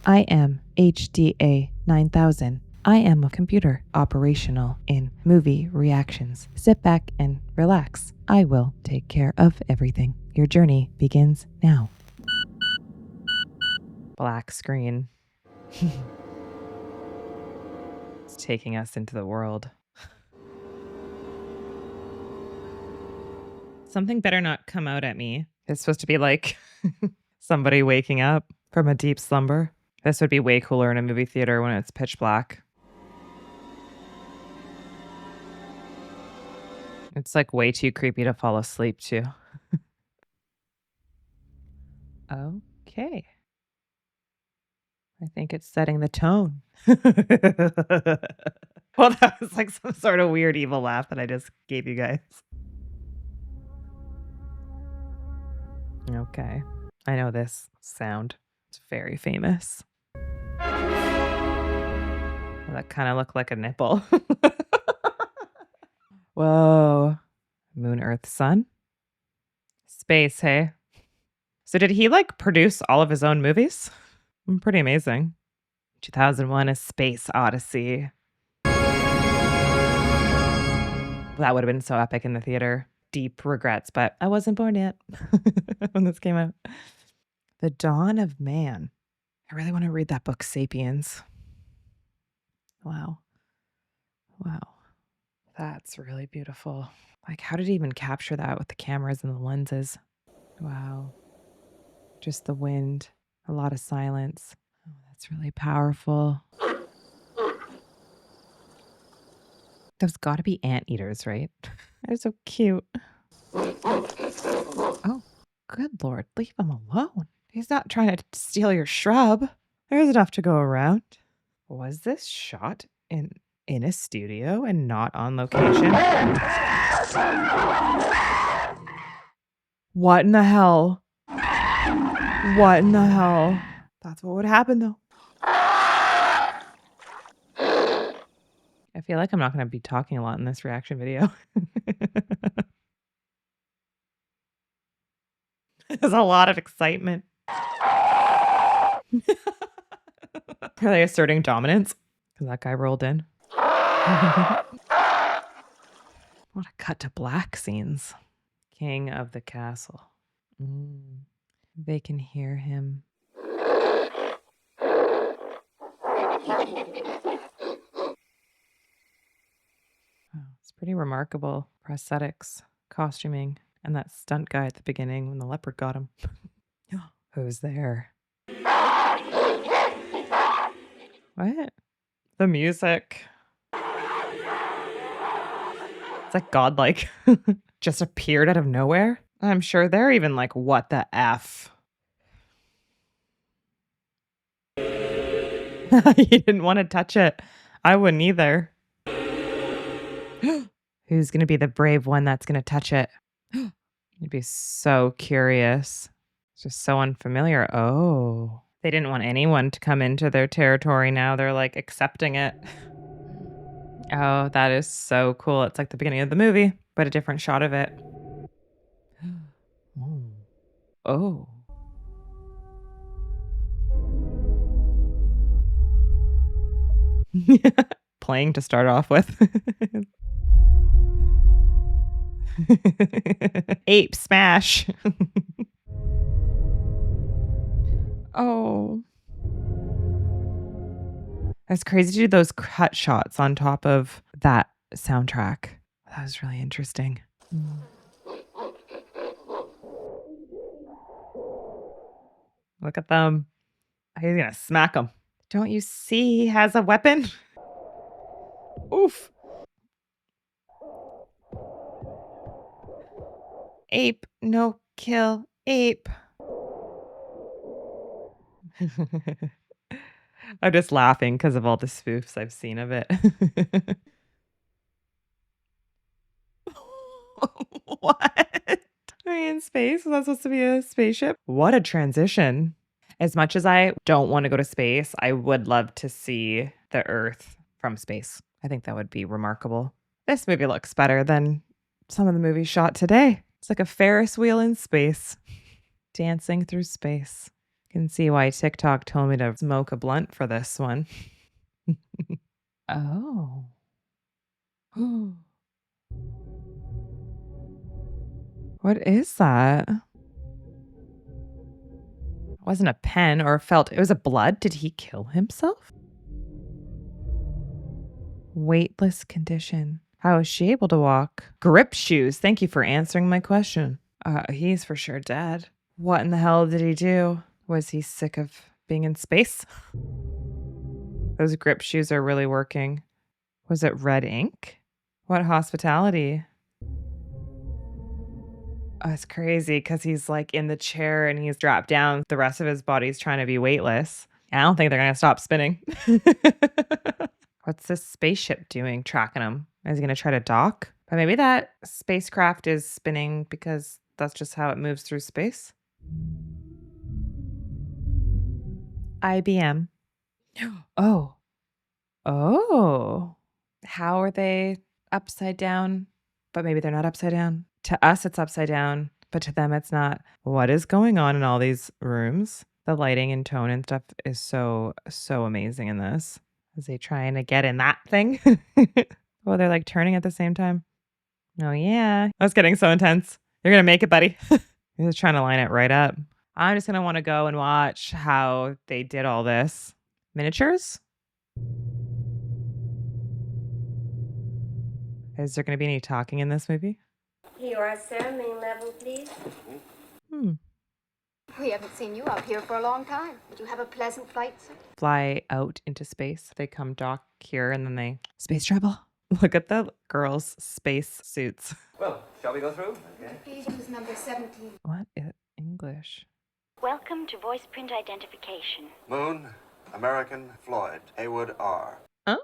I am HDA 9000. I am a computer operational in movie reactions. Sit back and relax. I will take care of everything. Your journey begins now. Black screen. It's taking us into the world. Something better not come out at me. It's supposed to be like somebody waking up from a deep slumber. This would be way cooler in a movie theater when it's pitch black. It's like way too creepy to fall asleep to. Okay. I think it's setting the tone. Well, that was like some sort of weird evil laugh that I just gave you guys. Okay. I know this sound. It's very famous. Well, that kind of looked like a nipple. Whoa. Moon, Earth, Sun. Space, hey? So did he like produce all of his own movies? Pretty amazing. 2001, A Space Odyssey. That would have been so epic in the theater. Deep regrets, but I wasn't born yet when this came out. The Dawn of Man. I really want to read that book, Sapiens. Wow. Wow. That's really beautiful. Like, how did he even capture that with the cameras and the lenses? Wow. Just the wind, a lot of silence. Oh, that's really powerful. Those got to be anteaters, right? They're so cute. Oh, good Lord, leave him alone. He's not trying to steal your shrub. There's enough to go around. Was this shot in a studio and not on location? What in the hell? What in the hell? That's what would happen, though. I feel like I'm not going to be talking a lot in this reaction video. There's a lot of excitement. Are they asserting dominance? Because that guy rolled in. What a cut to black scenes. King of the castle. They can hear him. Oh, it's pretty remarkable. Prosthetics, costuming, and that stunt guy at the beginning when the leopard got him. Who's there? What? The music. It's like godlike. Just appeared out of nowhere. I'm sure they're even like, what the F? You didn't want to touch it. I wouldn't either. Who's going to be the brave one that's going to touch it? You'd be so curious. It's just so unfamiliar. Oh, they didn't want anyone to come into their territory. Now they're like accepting it. Oh, that is so cool. It's like the beginning of the movie, but a different shot of it. Oh. Playing to start off with. Ape smash. Oh. It's crazy to do those cut shots on top of that soundtrack. That was really interesting. Look at them. He's gonna smack them. Don't you see he has a weapon? Oof. Ape, no kill, ape. I'm just laughing because of all the spoofs I've seen of it. What? Are we in space? Was that supposed to be a spaceship? What a transition. As much as I don't want to go to space, I would love to see the Earth from space. I think that would be remarkable. This movie looks better than some of the movies shot today. It's like a Ferris wheel in space, dancing through space. Can see why TikTok told me to smoke a blunt for this one. Oh. What is that? It wasn't a pen or felt. It was a blood. Did he kill himself? Weightless condition. How is she able to walk? Grip shoes. Thank you for answering my question. He's for sure dead. What in the hell did he do? Was he sick of being in space? Those grip shoes are really working. Was it red ink? What hospitality? Oh, it's crazy because he's like in the chair and he's dropped down. The rest of his body's trying to be weightless. I don't think they're going to stop spinning. What's this spaceship doing, tracking him? Is he going to try to dock? But maybe that spacecraft is spinning because that's just how it moves through space. IBM. Oh. Oh. How are they upside down? But maybe they're not upside down. To us, it's upside down, but to them, it's not. What is going on in all these rooms? The lighting and tone and stuff is so amazing in this. Is he trying to get in that thing? Oh, they're like turning at the same time. Oh, yeah. That's getting so intense. You're going to make it, buddy. He's just trying to line it right up. I'm just going to want to go and watch how they did all this. Miniatures? Is there going to be any talking in this movie? Here you are, sir. Main level, please. We haven't seen you up here for a long time. Did you have a pleasant flight, sir? Fly out into space. They come dock here and then they space travel. Look at the girls' space suits. Well, shall we go through? Okay. Please use number 17. What is English? Welcome to voice print identification. Moon, American, Floyd, Haywood R. Oh,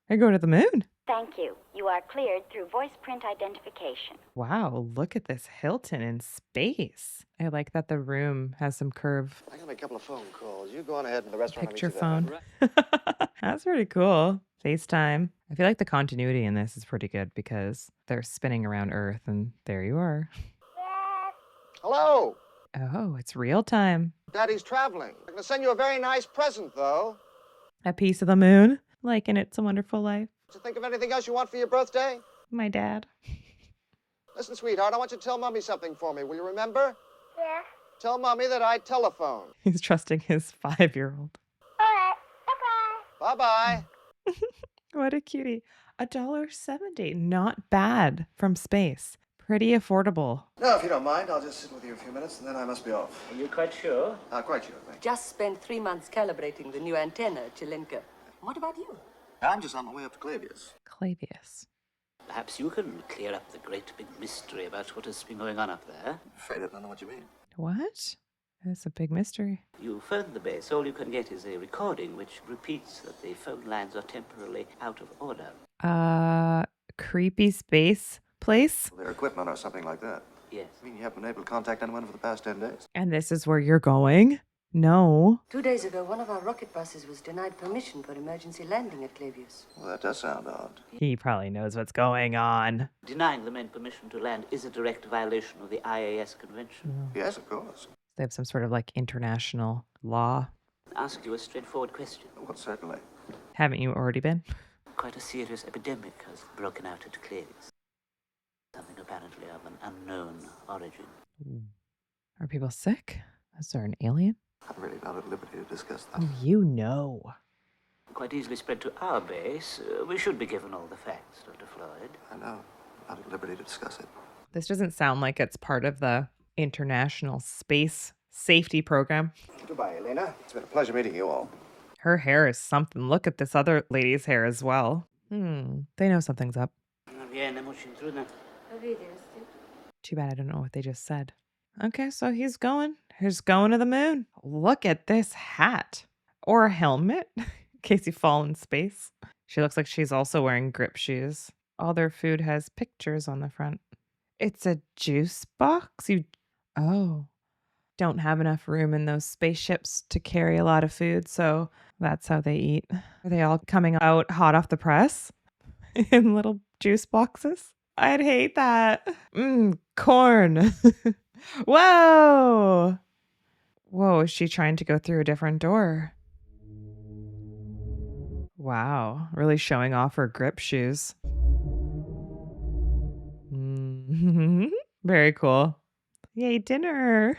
I go to the moon. Thank you. You are cleared through voice print identification. Wow, look at this Hilton in space. I like that the room has some curve. I got a couple of phone calls. You go on ahead in the restaurant. Picture phone. That's pretty cool. FaceTime. I feel like the continuity in this is pretty good because they're spinning around Earth and there you are. Hello. Oh, it's real time. Daddy's traveling. I'm going to send you a very nice present, though. A piece of the moon, like in It's a Wonderful Life. Did you think of anything else you want for your birthday? My dad. Listen, sweetheart, I want you to tell Mommy something for me. Will you remember? Yeah. Tell Mommy that I telephone. He's trusting his 5-year-old. All right. Bye-bye. Bye-bye. What a cutie. $1.70. Not bad from space. Pretty affordable. No, if you don't mind, I'll just sit with you a few minutes, and then I must be off. Are you quite sure? Quite sure, thank you. Just spent 3 months calibrating the new antenna at Chilenka. What about you? I'm just on my way up to Clavius. Clavius. Perhaps you can clear up the great big mystery about what has been going on up there. I'm afraid I don't know what you mean. What? That's a big mystery. You phone the base, all you can get is a recording which repeats that the phone lines are temporarily out of order. Creepy space place? Their equipment or something like that. Yes. I mean, you haven't been able to contact anyone for the past 10 days. And this is where you're going? No. 2 days ago, one of our rocket buses was denied permission for emergency landing at Clavius. Well, that does sound odd. He probably knows what's going on. Denying the men permission to land is a direct violation of the IAS convention. Yes, of course. They have some sort of like international law. Ask you a straightforward question. Well, certainly. Haven't you already been? Quite a serious epidemic has broken out at Clavius. Something apparently of an unknown origin. Are people sick? Is there an alien? I'm really not at liberty to discuss that. Oh, you know. Quite easily spread to our base. We should be given all the facts, Dr. Floyd. I know. I'm not at liberty to discuss it. This doesn't sound like it's part of the International Space Safety Program. Goodbye, Elena. It's been a pleasure meeting you all. Her hair is something. Look at this other lady's hair as well. They know something's up. Too bad I don't know what they just said. Okay, so he's going. He's going to the moon. Look at this hat. Or a helmet, in case you fall in space. She looks like she's also wearing grip shoes. All their food has pictures on the front. It's a juice box? Don't have enough room in those spaceships to carry a lot of food, so that's how they eat. Are they all coming out hot off the press in little juice boxes? I'd hate that. Corn. Whoa. Whoa, is she trying to go through a different door? Wow, really showing off her grip shoes. Very cool. Yay, dinner.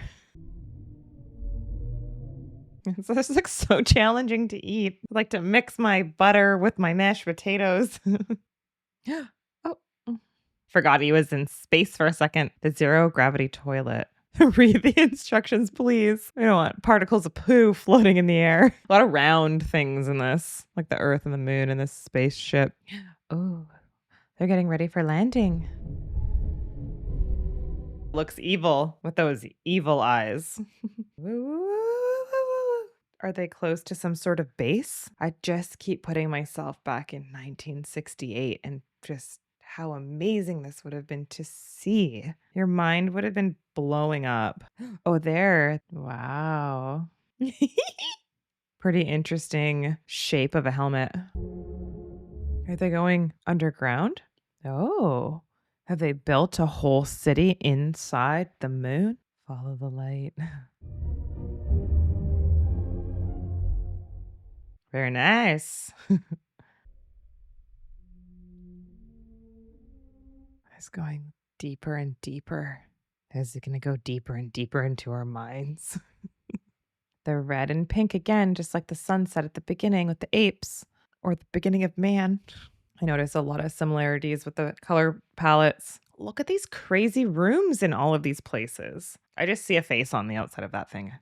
This looks so challenging to eat. I like to mix my butter with my mashed potatoes. Oh, forgot he was in space for a second. The zero gravity toilet. Read the instructions, please. I don't want particles of poo floating in the air. A lot of round things in this, like the Earth and the moon and this spaceship. Oh, they're getting ready for landing. Looks evil with those evil eyes. Are they close to some sort of base? I just keep putting myself back in 1968 and just how amazing this would have been to see. Your mind would have been blowing up. Oh, there. Wow. Pretty interesting shape of a helmet. Are they going underground? Oh, have they built a whole city inside the moon? Follow the light. Very nice. It's going deeper and deeper. Is it going to go deeper and deeper into our minds? They're red and pink again, just like the sunset at the beginning with the apes or the beginning of man. I notice a lot of similarities with the color palettes. Look at these crazy rooms in all of these places. I just see a face on the outside of that thing.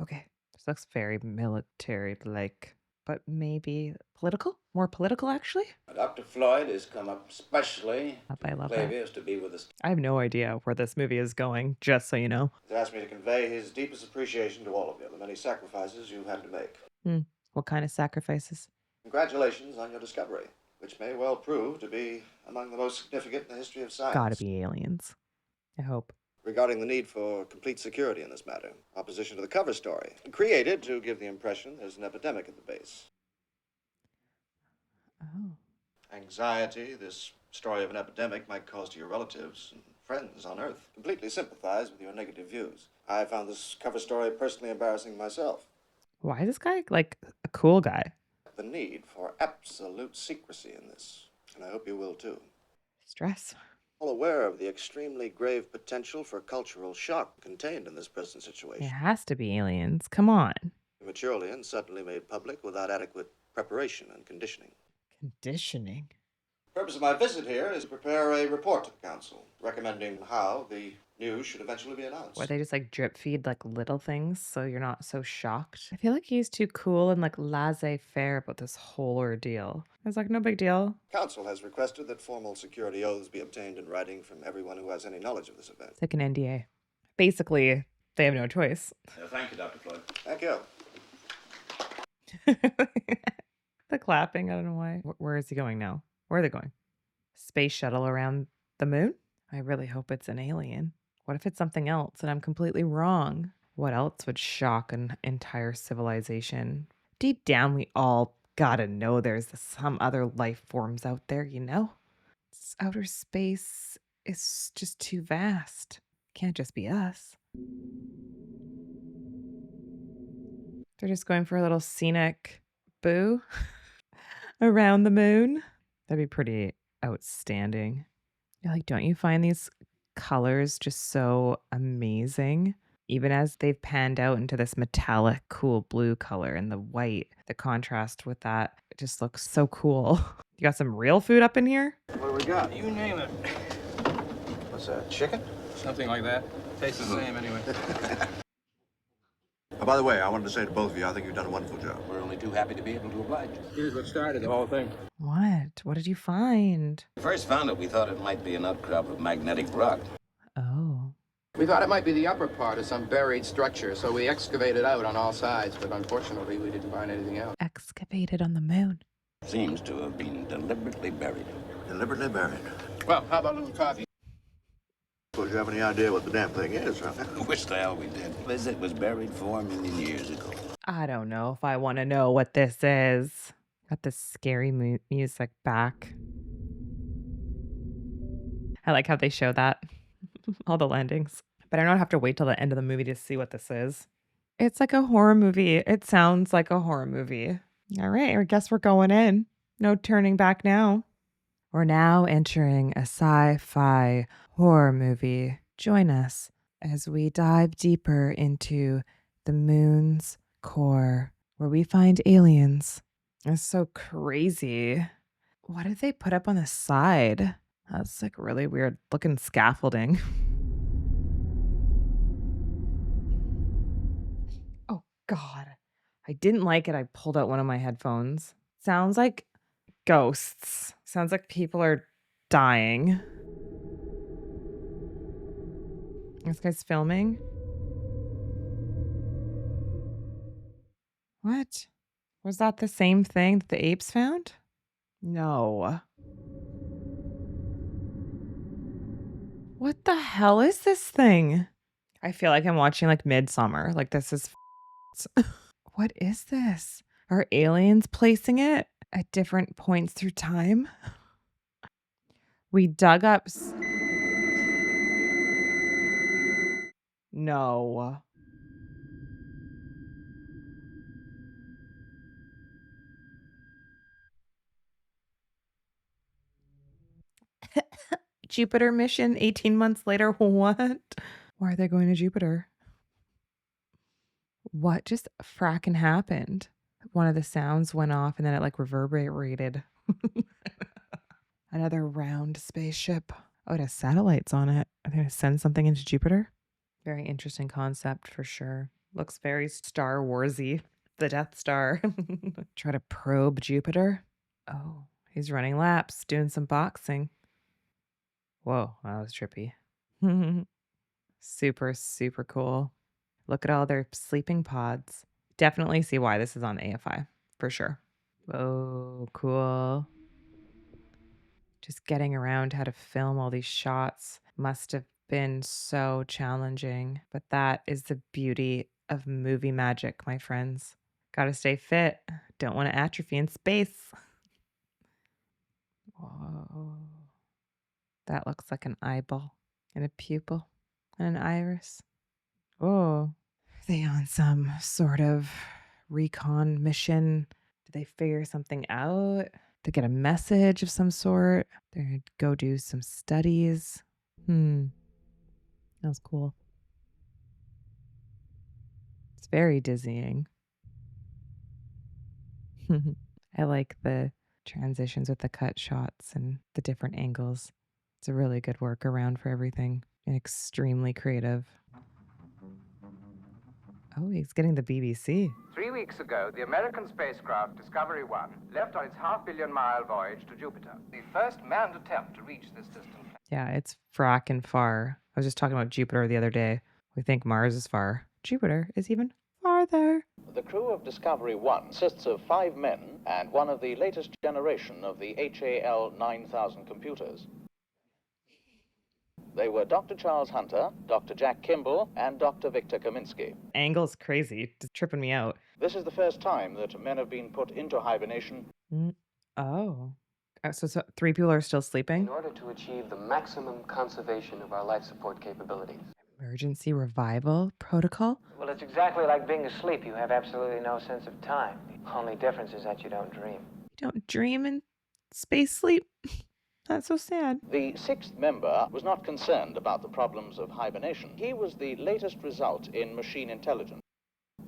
Okay. This looks very military-like, but maybe political? More political, actually? Dr. Floyd has come up specially I love Clavius to be with us. I have no idea where this movie is going, just so you know. He's asked me to convey his deepest appreciation to all of you, the many sacrifices you've had to make. What kind of sacrifices? Congratulations on your discovery, which may well prove to be among the most significant in the history of science. Gotta be aliens. I hope. Regarding the need for complete security in this matter, opposition to the cover story, created to give the impression there's an epidemic at the base. Oh. Anxiety this story of an epidemic might cause to your relatives and friends on Earth. Completely sympathize with your negative views. I found this cover story personally embarrassing myself. Why is this guy like a cool guy? The need for absolute secrecy in this, and I hope you will too. Stress. All aware of the extremely grave potential for cultural shock contained in this present situation. It has to be aliens. Come on. Prematurely and suddenly made public without adequate preparation and conditioning. Conditioning. The purpose of my visit here is to prepare a report to the council, recommending how the news should eventually be announced. Where they just like drip feed like little things so you're not so shocked. I feel like he's too cool and like laissez-faire about this whole ordeal. I was like, no big deal. Council has requested that formal security oaths be obtained in writing from everyone who has any knowledge of this event. It's like an NDA. Basically, they have no choice. Thank you, Dr. Floyd. Thank you. The clapping, I don't know why. Where is he going now? Where are they going? Space shuttle around the moon? I really hope it's an alien. What if it's something else and I'm completely wrong? What else would shock an entire civilization? Deep down, we all gotta know there's some other life forms out there, you know? Outer space is just too vast. Can't just be us. They're just going for a little scenic boo around the moon. That'd be pretty outstanding. Like, don't you find these colors just so amazing? Even as they've panned out into this metallic, cool blue color and the white, the contrast with that, it just looks so cool. You got some real food up in here? What do we got? You name it. What's that, chicken? Something like that. Tastes the same anyway. Oh, by the way, I wanted to say to both of you, I think you've done a wonderful job. We're only too happy to be able to oblige. Here's what started the whole thing. What? What did you find? We first found it, we thought it might be an outcrop of magnetic rock. Oh. We thought it might be the upper part of some buried structure, so we excavated out on all sides, but unfortunately we didn't find anything else. Excavated on the moon. Seems to have been deliberately buried. Deliberately buried. Well, how about a little coffee? Suppose you have any idea what the damn thing is, huh? Wish the hell we did. It was buried 4 million years ago. I don't know if I want to know what this is. Got this scary music back. I like how they show that. All the landings. But I don't have to wait till the end of the movie to see what this is. It's like a horror movie. It sounds like a horror movie. All right, I guess we're going in. No turning back now. We're now entering a sci-fi horror movie. Join us as we dive deeper into the moon's core, where we find aliens. It's so crazy. What did they put up on the side? That's like really weird looking scaffolding. Oh, God. I didn't like it. I pulled out one of my headphones. Sounds like ghosts. Sounds like people are dying. This guy's filming. What? Was that the same thing that the apes found? No. What the hell is this thing? I feel like I'm watching like Midsummer. Like this is What is this? Are aliens placing it at different points through time? We dug up No. Jupiter mission 18 months later. What? Why are they going to Jupiter? What just fracking happened? One of the sounds went off and then it like reverberated. Another round spaceship. Oh, it has satellites on it. Are they going to send something into Jupiter? Very interesting concept for sure. Looks very Star Warsy. The Death Star. Try to probe Jupiter. Oh, he's running laps, doing some boxing. Whoa, that was trippy. Super, super cool. Look at all their sleeping pods. Definitely see why this is on AFI, for sure. Oh, cool. Just getting around how to film all these shots must have been so challenging. But that is the beauty of movie magic, my friends. Gotta stay fit. Don't want to atrophy in space. Whoa. That looks like an eyeball and a pupil and an iris. Oh, are they on some sort of recon mission? Did they figure something out? To get a message of some sort? They're gonna go do some studies. That was cool. It's very dizzying. I like the transitions with the cut shots and the different angles. It's a really good workaround for everything and extremely creative. Oh, he's getting the BBC. 3 weeks ago, the American spacecraft Discovery 1 left on its half-billion-mile voyage to Jupiter, the first manned attempt to reach this distant planet. Yeah, it's frackin' far. I was just talking about Jupiter the other day. We think Mars is far. Jupiter is even farther. The crew of Discovery 1 consists of 5 men and one of the latest generation of the HAL 9000 computers. They were Dr. Charles Hunter, Dr. Jack Kimball, and Dr. Victor Kaminsky. Angle's crazy. It's tripping me out. This is the first time that men have been put into hibernation. Oh. So 3 people are still sleeping? In order to achieve the maximum conservation of our life support capabilities. Emergency revival protocol? Well, it's exactly like being asleep. You have absolutely no sense of time. The only difference is that you don't dream. You don't dream in space sleep? That's so sad. The 6th member was not concerned about the problems of hibernation. He was the latest result in machine intelligence.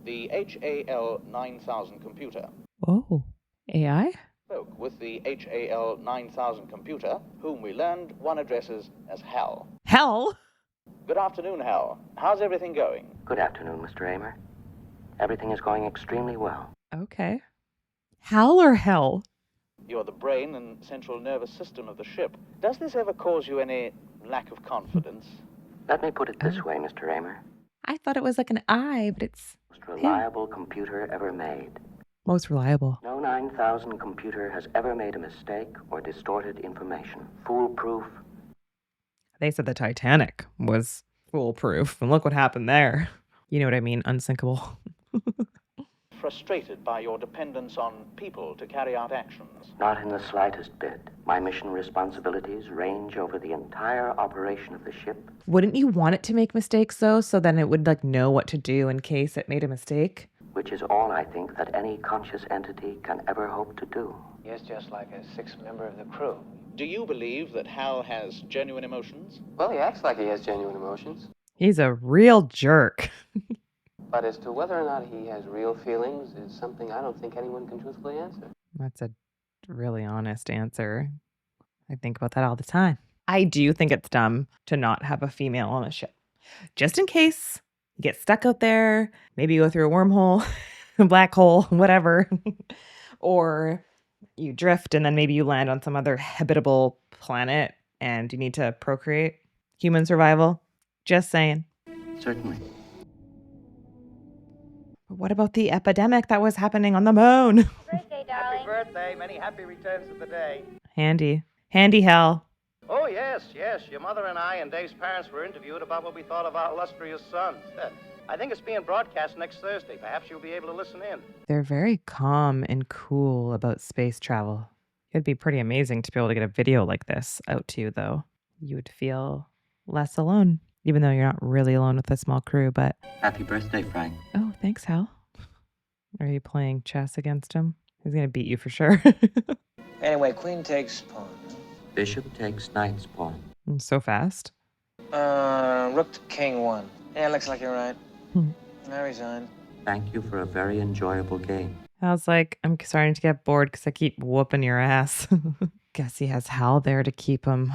The HAL 9000 computer. Oh, AI? Spoke with the HAL 9000 computer, whom we learned one addresses as Hal. Hal? Good afternoon, Hal. How's everything going? Good afternoon, Mr. Amer. Everything is going extremely well. Okay. Hal or hell? You're the brain and central nervous system of the ship. Does this ever cause you any lack of confidence? Let me put it this way, Mr. Amer. I thought it was like an eye, but it's most reliable computer ever made. Most reliable. No 9000 computer has ever made a mistake or distorted information. Foolproof. They said the Titanic was foolproof, and look what happened there. You know what I mean? Unsinkable. frustrated by your dependence on people to carry out actions? Not in the slightest bit. My mission responsibilities range over the entire operation of the ship. Wouldn't you want it to make mistakes, though, so then it would, like, know what to do in case it made a mistake? Which is all I think that any conscious entity can ever hope to do. He is just like a sixth member of the crew. Do you believe that Hal has genuine emotions? Well, he acts like he has genuine emotions. He's a real jerk. But as to whether or not he has real feelings is something I don't think anyone can truthfully answer. That's a really honest answer. I think about that all the time. I do think it's dumb to not have a female on a ship. Just in case you get stuck out there, maybe you go through a wormhole, a black hole, whatever. Or you drift and then maybe you land on some other habitable planet and you need to procreate. Human survival. Just saying. Certainly. But what about the epidemic that was happening on the moon? Birthday, darling. Happy birthday. Many happy returns of the day. Handy. Handy hell. Oh, yes. Your mother and I and Dave's parents were interviewed about what we thought of our illustrious sons. I think it's being broadcast next Thursday. Perhaps you'll be able to listen in. They're very calm and cool about space travel. It'd be pretty amazing to be able to get a video like this out to you, though. You would feel less alone, even though you're not really alone with a small crew, but... Happy birthday, Frank. Oh, thanks, Hal. Are you playing chess against him? He's gonna beat you for sure. Anyway, queen takes pawn. Bishop takes knight's pawn. So fast. Rook to king 1. Yeah, looks like you're right. I resign. Thank you for a very enjoyable game. I was like, I'm starting to get bored because I keep whooping your ass. Guess he has Hal there to keep him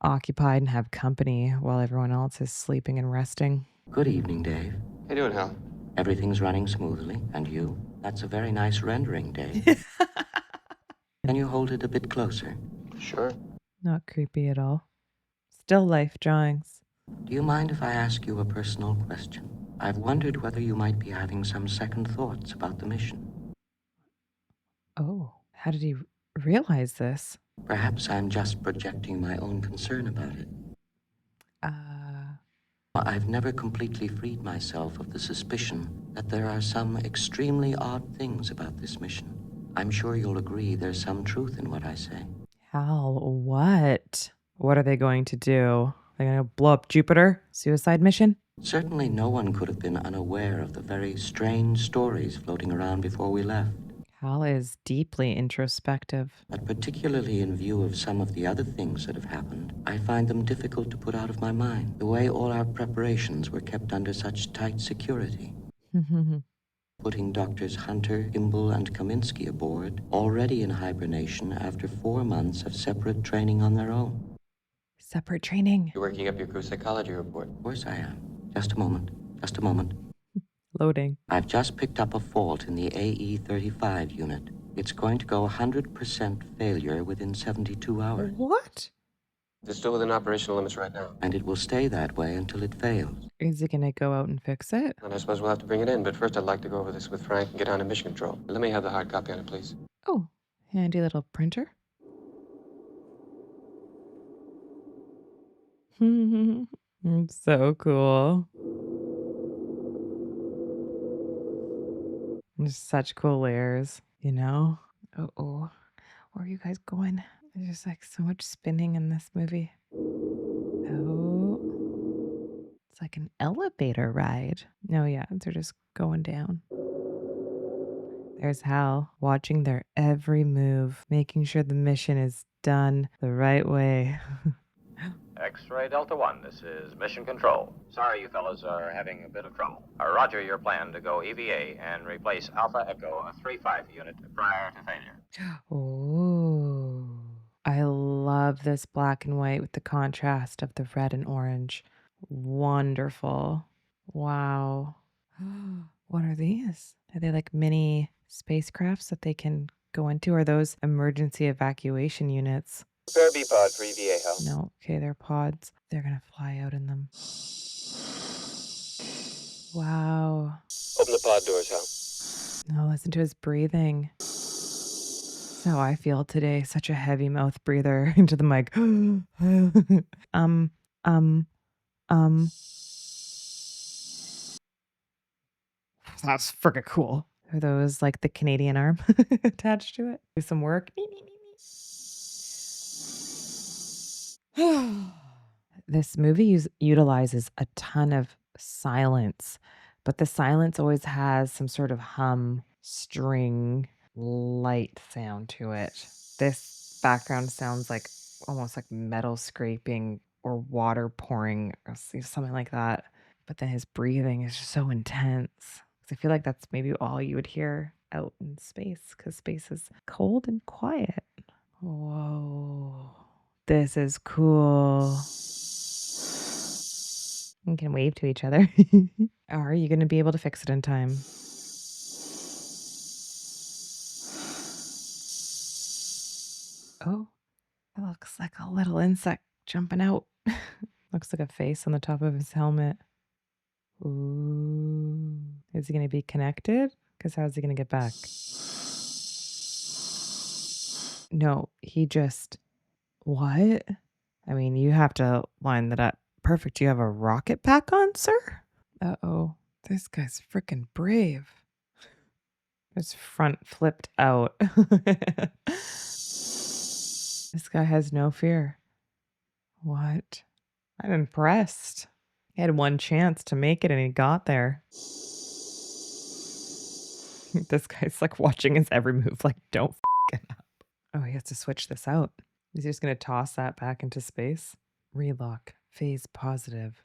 occupied and have company while everyone else is sleeping and resting. Good evening, Dave. How you doing, Hal? Everything's running smoothly. And you? That's a very nice rendering, Dave. Can you hold it a bit closer? Sure. Not creepy at all. Still life drawings. Do you mind if I ask you a personal question? I've wondered whether you might be having some second thoughts about the mission. Oh, how did he realize this? Perhaps I'm just projecting my own concern about it. I've never completely freed myself of the suspicion that there are some extremely odd things about this mission. I'm sure you'll agree there's some truth in what I say. Hal, what? What are they going to do? They're going to blow up Jupiter? Suicide mission? Certainly no one could have been unaware of the very strange stories floating around before we left. Hal is deeply introspective. But particularly in view of some of the other things that have happened, I find them difficult to put out of my mind. The way all our preparations were kept under such tight security. Putting Doctors Hunter, Kimball, and Kaminsky aboard, already in hibernation after 4 months of separate training on their own. Separate training. You're working up your crew psychology report. Of course I am. Just a moment. Just a moment. Loading. I've just picked up a fault in the AE-35 unit. It's going to go 100% failure within 72 hours. What? It's still within operational limits right now. And it will stay that way until it fails. Is he going to go out and fix it? And I suppose we'll have to bring it in, but first I'd like to go over this with Frank and get down to mission control. Let me have the hard copy on it, please. Oh, handy little printer. It's so cool. There's such cool layers, you know? Oh, where are you guys going? There's just like so much spinning in this movie. Oh, it's like an elevator ride. No, yeah, they're just going down. There's Hal watching their every move, making sure the mission is done the right way. X-Ray Delta 1, this is Mission Control. Sorry you fellas are having a bit of trouble. Roger your plan to go EVA and replace Alpha Echo 35 unit prior to failure. Oh, I love this black and white with the contrast of the red and orange. Wonderful. Wow. What are these? Are they like mini spacecrafts that they can go into? Or are those emergency evacuation units? Prepare B-pod for EVA, Hal. No, okay, they're pods. They're gonna fly out in them. Wow. Open the pod doors, Hal. No, listen to his breathing. That's how I feel today. Such a heavy mouth breather into the mic. That's freaking cool. Are those like the Canadian arm attached to it? Do some work. This movie utilizes a ton of silence, but the silence always has some sort of hum, string, light sound to it. This background sounds like almost like metal scraping or water pouring or something like that. But then his breathing is just so intense. 'Cause I feel like that's maybe all you would hear out in space because space is cold and quiet. Whoa. This is cool. We can wave to each other. Are you going to be able to fix it in time? Oh, it looks like a little insect jumping out. Looks like a face on the top of his helmet. Ooh. Is he going to be connected? Because how's he going to get back? No, he just... What? I mean, you have to line that up. Perfect. You have a rocket pack on, sir? Uh-oh. This guy's freaking brave. His front flipped out. This guy has no fear. What? I'm impressed. He had one chance to make it and he got there. This guy's like watching his every move, like, don't f it up. Oh, he has to switch this out. Is he just going to toss that back into space? Relock. Phase positive.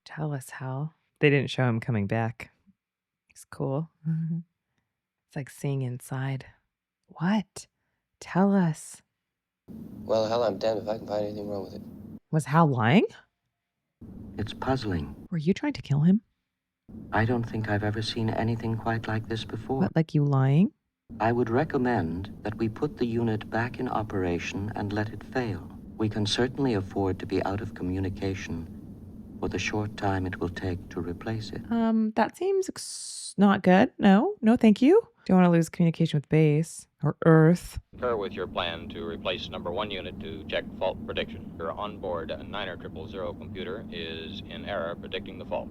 Tell us, Hal. They didn't show him coming back. It's cool. It's like seeing inside. What? Tell us. Well, hell, I'm damned if I can find anything wrong with it. Was Hal lying? It's puzzling. Were you trying to kill him? I don't think I've ever seen anything quite like this before. What, like you lying? I would recommend that we put the unit back in operation and let it fail. We can certainly afford to be out of communication for the short time it will take to replace it. That seems not good. No, thank you. Don't want to lose communication with base or Earth. Concur with your plan to replace number 1 unit to check fault prediction. Your onboard 90000 computer is in error predicting the fault.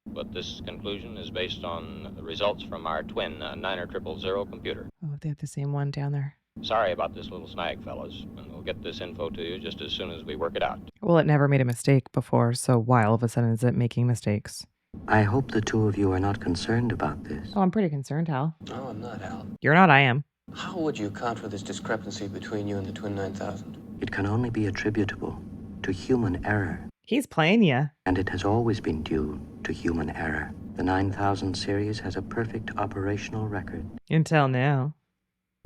But this conclusion is based on the results from our twin 90000 computer. Oh, they have the same one down there. Sorry about this little snag, fellas, and we'll get this info to you just as soon as we work it out. Well, it never made a mistake before, so why all of a sudden is it making mistakes? I hope the two of you are not concerned about this. Oh, I'm pretty concerned, Hal. No, I'm not, Hal. You're not, I am. How would you account for this discrepancy between you and the Twin 9000? It can only be attributable to human error. He's playing you. And it has always been due to human error. The 9000 series has a perfect operational record. Until now.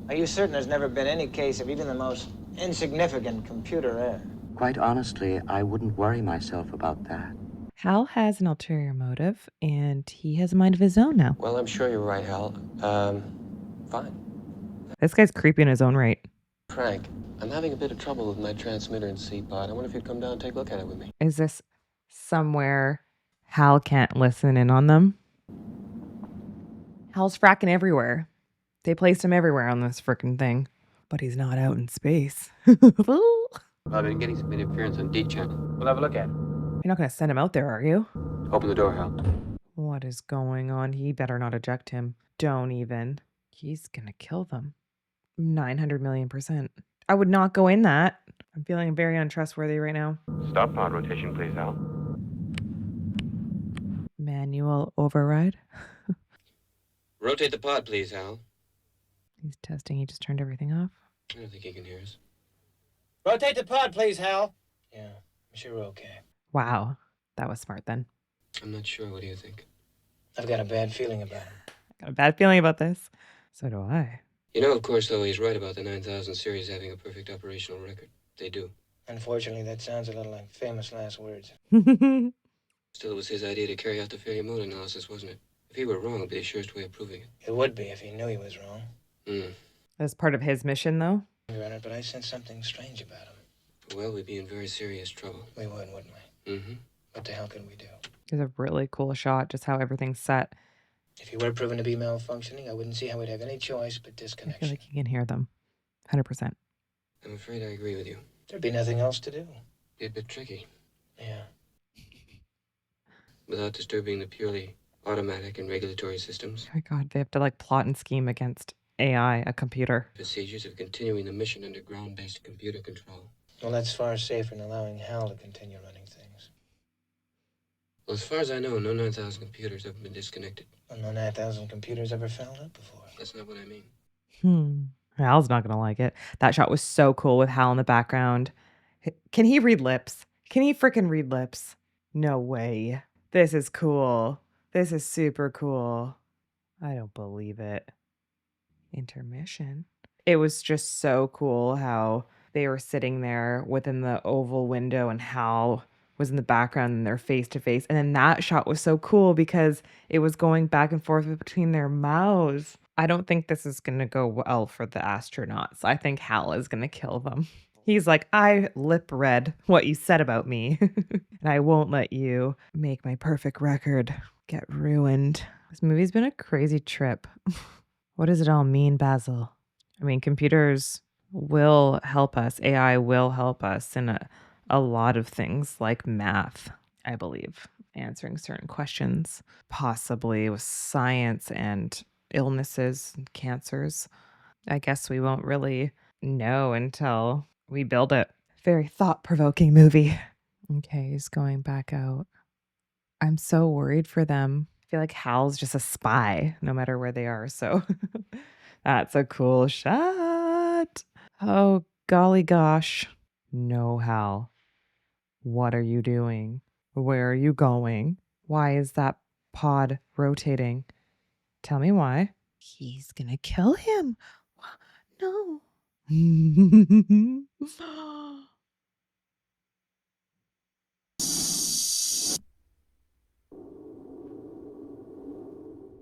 Are you certain there's never been any case of even the most insignificant computer error? Quite honestly, I wouldn't worry myself about that. Hal has an ulterior motive, and he has a mind of his own now. Well, I'm sure you're right, Hal. Fine. This guy's creepy in his own right. Frank, I'm having a bit of trouble with my transmitter and C-pod. I wonder if you'd come down and take a look at it with me. Is this somewhere Hal can't listen in on them? Hal's fracking everywhere. They placed him everywhere on this frickin' thing. But he's not out in space. I've been getting some interference on D channel. We'll have a look at it. You're not going to send him out there, are you? Open the door, Hal. What is going on? He better not eject him. Don't even. He's going to kill them. 900 million%. I would not go in that. I'm feeling very untrustworthy right now. Stop pod rotation, please, Hal. Manual override. Rotate the pod, please, Hal. He's testing. He just turned everything off. I don't think he can hear us. Rotate the pod, please, Hal. Yeah, I'm sure we're okay. Wow. That was smart then. I'm not sure. What do you think? I've got a bad feeling about him. I got a bad feeling about this. So do I. You know, of course, though, he's right about the 9000 series having a perfect operational record. They do. Unfortunately, that sounds a little like famous last words. Still, it was his idea to carry out the failure mode analysis, wasn't it? If he were wrong, it'd be the surest way of proving it. It would be if he knew he was wrong. As part of his mission, though? But I sense something strange about him. Well, we'd be in very serious trouble. We would, wouldn't we? Mm-hmm. What the hell could we do? It's a really cool shot, just how everything's set. If he were proven to be malfunctioning, I wouldn't see how we'd have any choice but I feel disconnection. like you can hear them. 100%. I'm afraid I agree with you. There'd be nothing else to do. Be a bit tricky. Yeah. without disturbing the purely automatic and regulatory systems. Oh my God, they have to like plot and scheme against AI, a computer. Procedures of continuing the mission under ground-based computer control. Well, that's far safer than allowing Hal to continue running things. Well, as far as I know, no 9,000 computers have been disconnected. Well, no 9,000 computers ever fouled up before. That's not what I mean. Hal's not gonna like it. That shot was so cool with Hal in the background. Can he read lips? Can he freaking read lips? No way. This is cool. This is super cool. I don't believe it. Intermission. It was just so cool how they were sitting there within the oval window and Hal was in the background and they're face to face. And then that shot was so cool because it was going back and forth between their mouths. I don't think this is going to go well for the astronauts. I think Hal is going to kill them. He's like, I lip read what you said about me, and I won't let you make my perfect record get ruined. This movie's been a crazy trip. What does it all mean, Basil? I mean, computers will help us. AI will help us in a lot of things like math, I believe, answering certain questions, possibly with science and illnesses and cancers. I guess we won't really know until we build it. Very thought-provoking movie. Okay, he's going back out. I'm so worried for them. I feel like Hal's just a spy no matter where they are. So that's a cool shot. Oh, golly gosh. No, Hal. What are you doing? Where are you going? Why is that pod rotating? Tell me why. He's gonna kill him. No.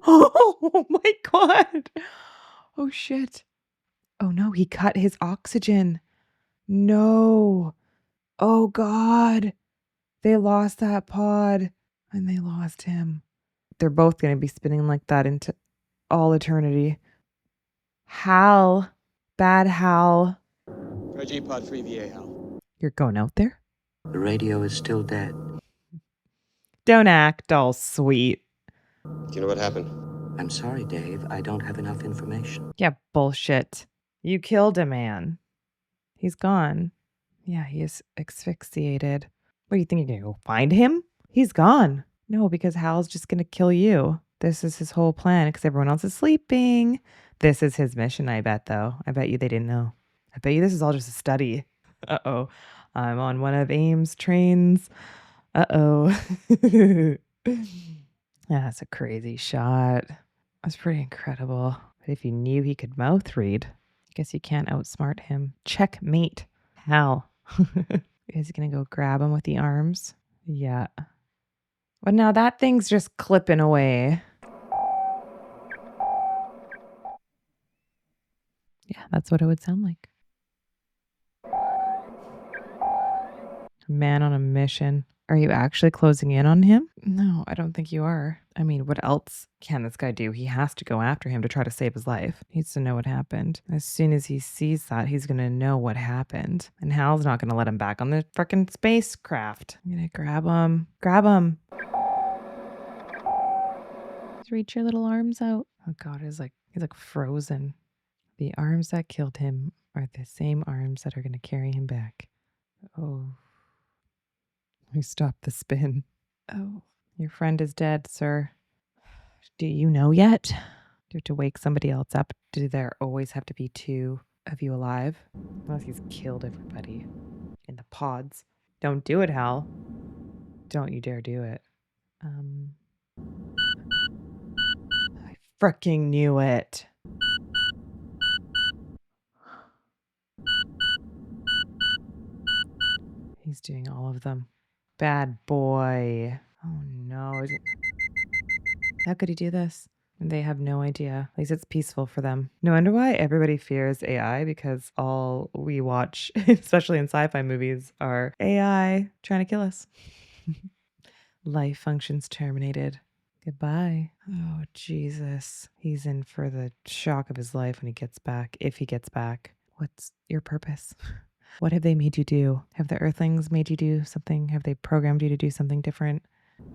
Oh my God. Oh shit. Oh no, he cut his oxygen. No. Oh God. They lost that pod and they lost him. They're both going to be spinning like that into all eternity. Hal. Bad Hal. Reg Pod 3 VA, Hal. You're going out there? The radio is still dead. Don't act all sweet. Do you know what happened? I'm sorry, Dave. I don't have enough information. Yeah, bullshit. You killed a man. He's gone. Yeah, he is asphyxiated. What do you think? You're going to go find him? He's gone. No, because Hal's just going to kill you. This is his whole plan because everyone else is sleeping. This is his mission, I bet, though. I bet you they didn't know. I bet you this is all just a study. Uh-oh. I'm on one of AIM's trains. Uh-oh. That's a crazy shot. That's pretty incredible. But if you knew he could mouth read, I guess you can't outsmart him. Checkmate. Hal. Is he going to go grab him with the arms? Yeah. But now that thing's just clipping away. Yeah, that's what it would sound like. Man on a mission. Are you actually closing in on him? No, I don't think you are. I mean, what else can this guy do? He has to go after him to try to save his life. He needs to know what happened. As soon as he sees that, he's going to know what happened. And Hal's not going to let him back on the frickin' spacecraft. I'm going to grab him. Grab him. Just reach your little arms out. Oh God, he's like frozen. The arms that killed him are the same arms that are going to carry him back. Oh. We stopped the spin. Oh, your friend is dead, sir. Do you know yet? Do you have to wake somebody else up? Do there always have to be two of you alive? Unless he's killed everybody in the pods. Don't do it, Hal. Don't you dare do it. I freaking knew it. He's doing all of them. Bad boy. Oh no. How could he do this? They have no idea. At least it's peaceful for them. No wonder why everybody fears AI, because all we watch, especially in sci-fi movies, are AI trying to kill us. Life functions terminated. Goodbye. Oh, Jesus. He's in for the shock of his life when he gets back, if he gets back. What's your purpose? What have they made you do? Have the Earthlings made you do something? Have they programmed you to do something different?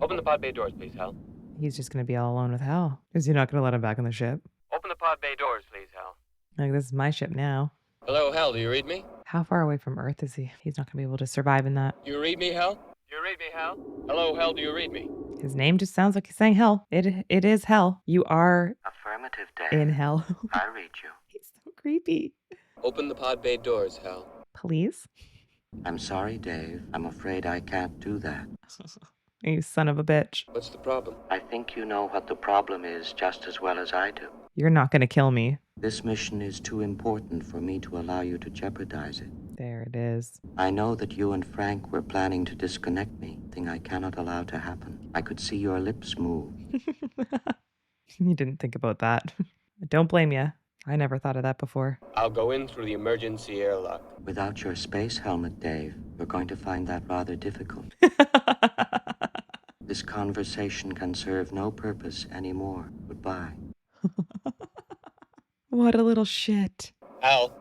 Open the pod bay doors, please, Hal. He's just going to be all alone with Hal. Is he not going to let him back on the ship? Open the pod bay doors, please, Hal. Like, this is my ship now. Hello, Hal, do you read me? How far away from Earth is he? He's not going to be able to survive in that. Do you read me, Hal? Do you read me, Hal? Hello, Hal, do you read me? His name just sounds like he's saying hell. It is hell. You are Affirmative, Dave. in hell. I read you. He's so creepy. Open the pod bay doors, Hal. Please? I'm sorry, Dave. I'm afraid I can't do that. You son of a bitch. What's the problem? I think you know what the problem is just as well as I do. You're not going to kill me. This mission is too important for me to allow you to jeopardize it. There it is. I know that you and Frank were planning to disconnect me, thing I cannot allow to happen. I could see your lips move. You didn't think about that. Don't blame you. I never thought of that before. I'll go in through the emergency airlock. Without your space helmet, Dave, you're going to find that rather difficult. This conversation can serve no purpose anymore. Goodbye. What a little shit. Hal.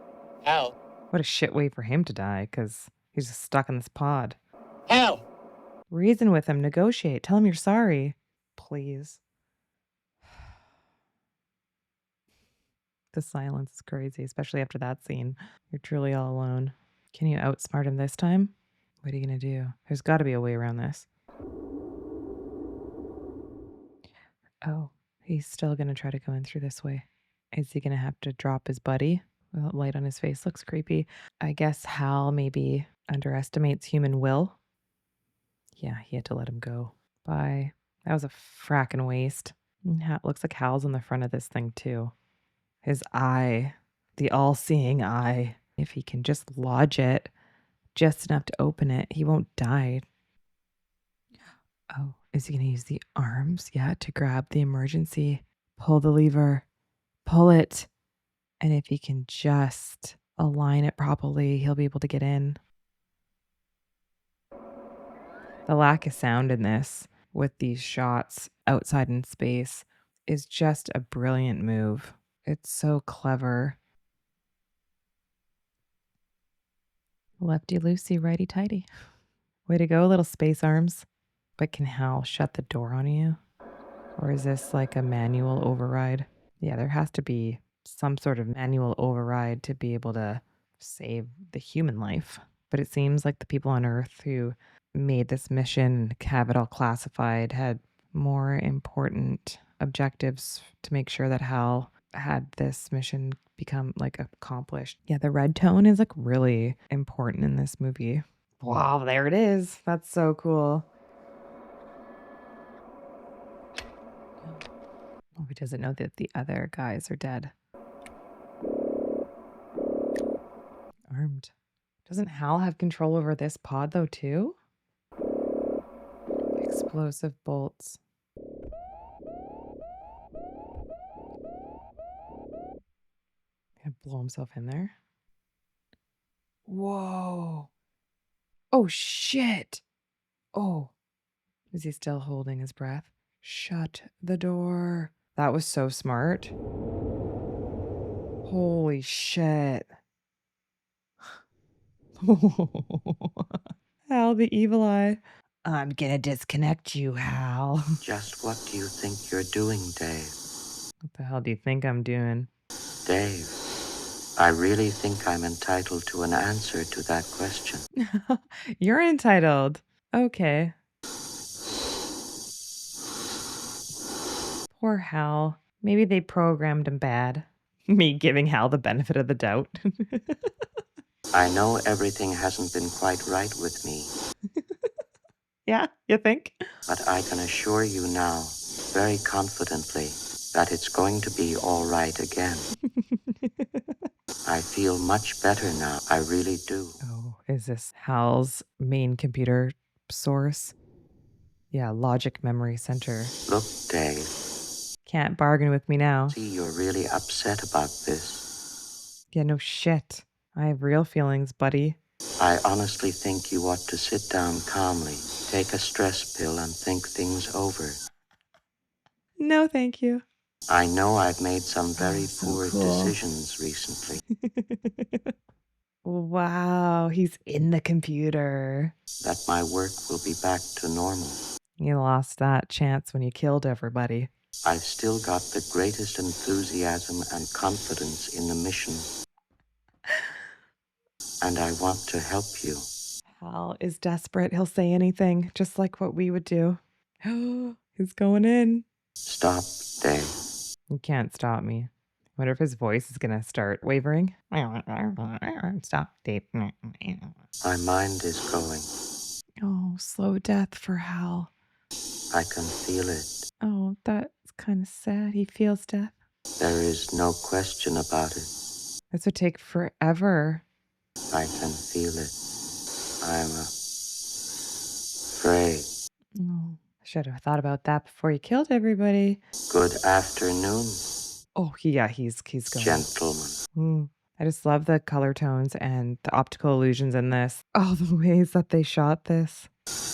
Hal. What a shit way for him to die, because he's just stuck in this pod. Hal! Reason with him. Negotiate. Tell him you're sorry. Please. The silence is crazy, especially after that scene. You're truly all alone. Can you outsmart him this time? What are you going to do? There's got to be a way around this. Oh, he's still going to try to go in through this way. Is he going to have to drop his buddy? Well, light on his face looks creepy. I guess Hal maybe underestimates human will. Yeah, he had to let him go. Bye. That was a frackin' waste. It looks like Hal's on the front of this thing too. His eye, the all-seeing eye. If he can just lodge it just enough to open it, he won't die. Oh, is he going to use the arms? Yeah, to grab the emergency. Pull the lever. Pull it. And if he can just align it properly, he'll be able to get in. The lack of sound in this with these shots outside in space is just a brilliant move. It's so clever. Lefty loosey, righty tighty. Way to go, little space arms. But can Hal shut the door on you? Or is this like a manual override? Yeah, there has to be some sort of manual override to be able to save the human life. But it seems like the people on Earth who made this mission, have it all classified, had more important objectives to make sure that Hal had this mission become like accomplished. Yeah, the red tone is like really important in this movie. Wow, there it is. That's so cool. Oh, he doesn't know that the other guys are dead. Armed. Doesn't Hal have control over this pod though too? Explosive bolts. Gonna blow himself in there. Whoa. Oh shit. Oh. Is he still holding his breath? Shut the door. That was so smart. Holy shit. Hal, the evil eye. I'm gonna disconnect you, Hal. Just what do you think you're doing, Dave? What the hell do you think I'm doing? Dave, I really think I'm entitled to an answer to that question. You're entitled. Okay. Poor Hal. Maybe they programmed him bad. Me giving Hal the benefit of the doubt. I know everything hasn't been quite right with me. Yeah, you think? But I can assure you now, very confidently, that it's going to be all right again. I feel much better now. I really do. Oh, is this Hal's main computer source? Yeah, logic memory center. Look, Dave. Can't bargain with me now. See, you're really upset about this. Yeah, no shit. I have real feelings, buddy. I honestly think you ought to sit down calmly, take a stress pill, and think things over. No, thank you. I know I've made some very poor cool. decisions recently. Wow, he's in the computer. That my work will be back to normal. You lost that chance when you killed everybody. I've still got the greatest enthusiasm and confidence in the mission. And I want to help you. Hal is desperate. He'll say anything, just like what we would do. He's going in. Stop, Dave. You can't stop me. Wonder if his voice is going to start wavering. Stop, Dave. My mind is going. Oh, slow death for Hal. I can feel it. Oh, that's kind of sad. He feels death. There is no question about it. This would take forever. I can feel it. I'm afraid. Oh, I should have thought about that before you killed everybody. Good afternoon. Oh, yeah, he's going. Gentlemen. I just love the color tones and the optical illusions in this. Oh, the ways that they shot this.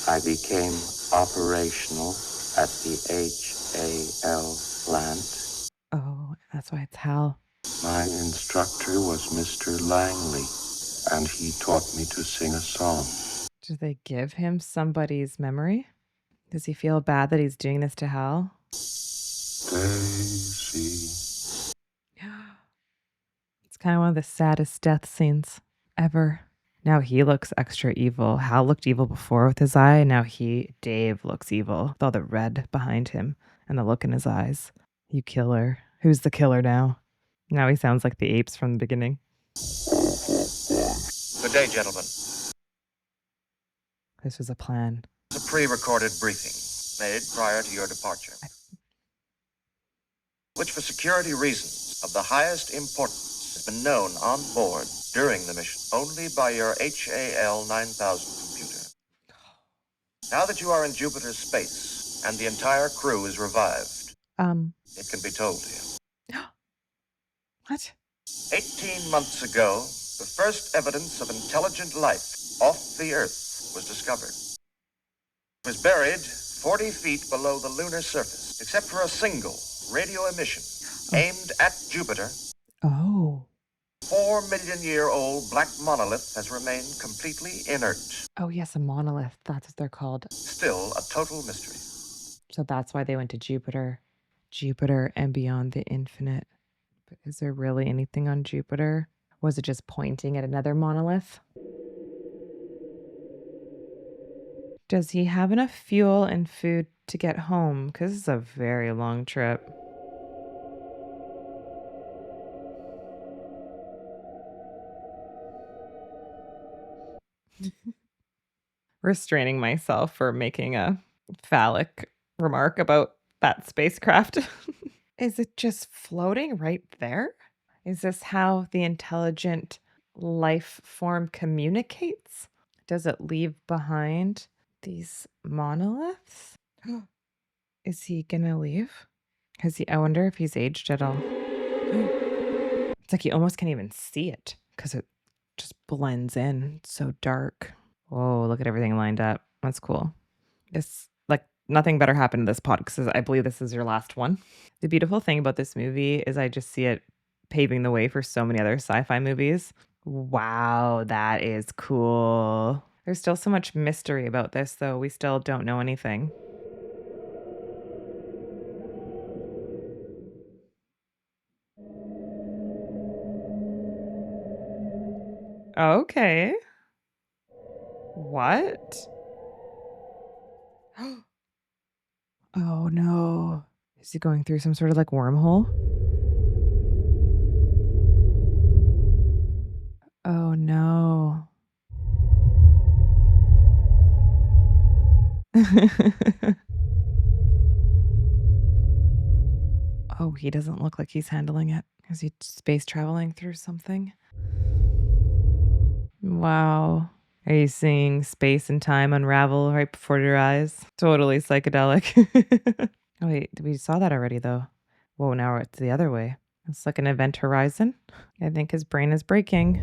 I became operational at the HAL plant. Oh, that's why it's Hal. My instructor was Mr. Langley, and he taught me to sing a song. Do they give him somebody's memory? Does he feel bad that he's doing this to Hal? Daisy. It's kind of one of the saddest death scenes ever. Now he looks extra evil. Hal looked evil before with his eye. Now Dave looks evil with all the red behind him and the look in his eyes. You killer. Who's the killer now? Now he sounds like the apes from the beginning. Good day, gentlemen. This was a plan. It's a pre-recorded briefing made prior to your departure, which for security reasons of the highest importance has been known on board during the mission only by your HAL 9000 computer. Now that you are in Jupiter's space and the entire crew is revived, it can be told to you. What? 18 months ago, the first evidence of intelligent life off the Earth was discovered. It was buried 40 feet below the lunar surface, except for a single radio emission aimed at Jupiter. Oh. 4 million-year-old black monolith has remained completely inert. Oh, yes, a monolith. That's what they're called. Still a total mystery. So that's why they went to Jupiter. Jupiter and beyond the infinite. But is there really anything on Jupiter? Was it just pointing at another monolith? Does he have enough fuel and food to get home? Because it's a very long trip. Restraining myself for making a phallic remark about that spacecraft. Is it just floating right there? Is this how the intelligent life form communicates? Does it leave behind these monoliths? Is he gonna leave? I wonder if he's aged at all. It's like you almost can't even see it because it just blends in. It's so dark. Whoa, look at everything lined up. That's cool. Nothing better happened to this pod because I believe this is your last one. The beautiful thing about this movie is I just see it paving the way for so many other sci-fi movies. Wow, that is cool. There's still so much mystery about this, though. We still don't know anything. Okay. What? Oh no. Is he going through some sort of wormhole? Oh no. Oh, he doesn't look like he's handling it. Is he space traveling through something? Wow. Are you seeing space and time unravel right before your eyes? Totally psychedelic. Oh, wait, we saw that already, though. Whoa, now it's the other way. It's like an event horizon. I think his brain is breaking.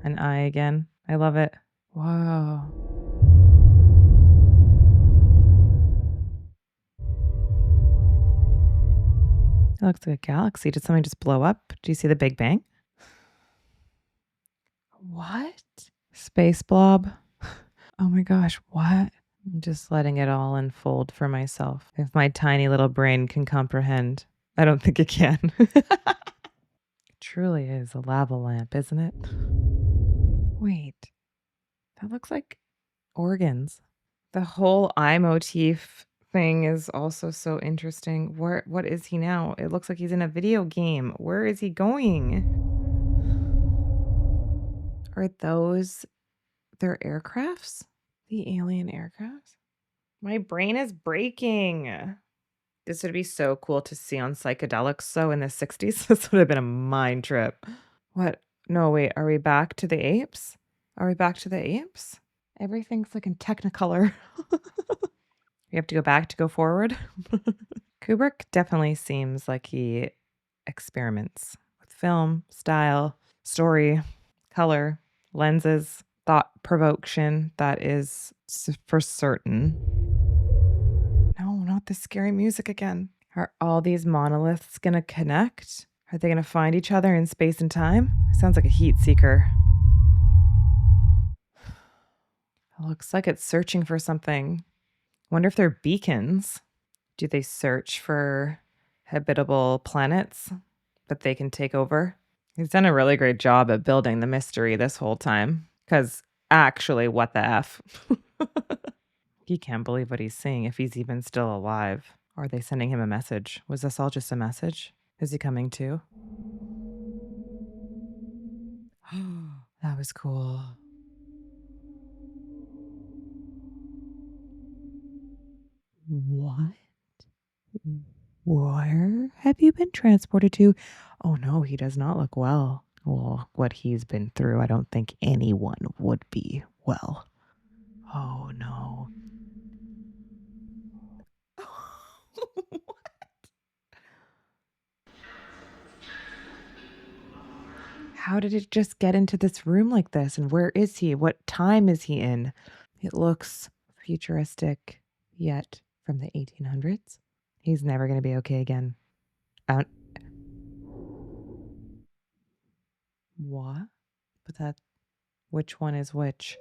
An eye again. I love it. Wow. It looks like a galaxy. Did something just blow up? Do you see the Big Bang? What? Space blob? Oh my gosh, what? I'm just letting it all unfold for myself. If my tiny little brain can comprehend, I don't think it can. It truly is a lava lamp, isn't it? Wait, that looks like organs. The whole eye motif thing is also so interesting. What is he now? It looks like he's in a video game. Where is he going? Are those their aircrafts? The alien aircrafts? My brain is breaking. This would be so cool to see on psychedelics. So in the 60s, this would have been a mind trip. What? No, wait. Are we back to the apes? Are we back to the apes? Everything's like in Technicolor. We have to go back to go forward. Kubrick definitely seems like he experiments with film, style, story, color, lenses, thought provocation. That is for certain. No, not this scary music again. Are all these monoliths going to connect? Are they going to find each other in space and time? Sounds like a heat seeker. It looks like it's searching for something. Wonder if they're beacons. Do they search for habitable planets that they can take over? He's done a really great job at building the mystery this whole time. Because actually, what the F? He can't believe what he's seeing if he's even still alive. Are they sending him a message? Was this all just a message? Is he coming too? That was cool. What? Where have you been transported to? Oh no, he does not look well. Well, what he's been through, I don't think anyone would be well. Oh no. How did it just get into this room like this? And where is he? What time is he in? It looks futuristic, yet from the 1800s. He's never going to be okay again. What? But that, which one is which?